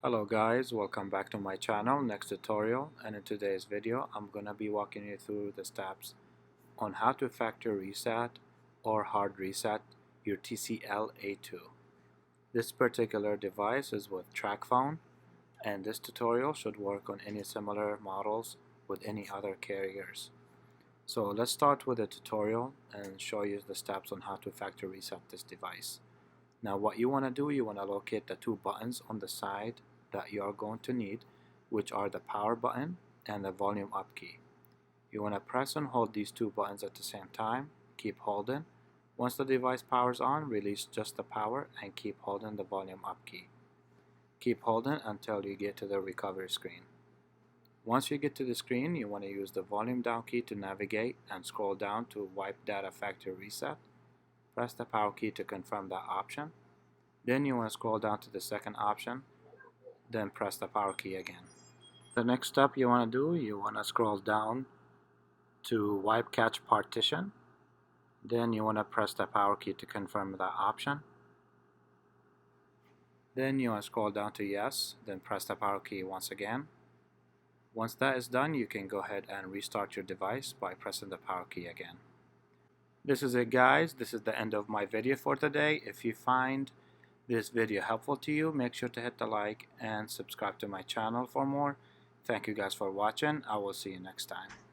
Hello guys, welcome back to my channel NexTutorial, and in today's video I'm gonna be walking you through the steps on how to factory reset or hard reset your TCL A2. This particular device is with Tracfone, and this tutorial should work on any similar models with any other carriers. So let's start with a tutorial and show you the steps on how to factory reset this device. Now what you want to do, you want to locate the two buttons on the side that you are going to need, which are the power button and the volume up key. You want to press and hold these two buttons at the same time. Keep holding. Once the device powers on, release just the power and keep holding the volume up key. Keep holding until you get to the recovery screen. Once you get to the screen, you want to use the volume down key to navigate and scroll down to wipe data factory reset. Press the power key to confirm that option. Then you want to scroll down to the second option, then press the power key again. The next step you want to do, you want to scroll down to wipe cache partition. Then you want to press the power key to confirm that option. Then you want to scroll down to yes, then press the power key once again. Once that is done, you can go ahead and restart your device by pressing the power key again. This is it guys, this is the end of my video for today. If you find this video helpful to you, make sure to hit the like and subscribe to my channel for more. Thank you guys for watching. I will see you next time.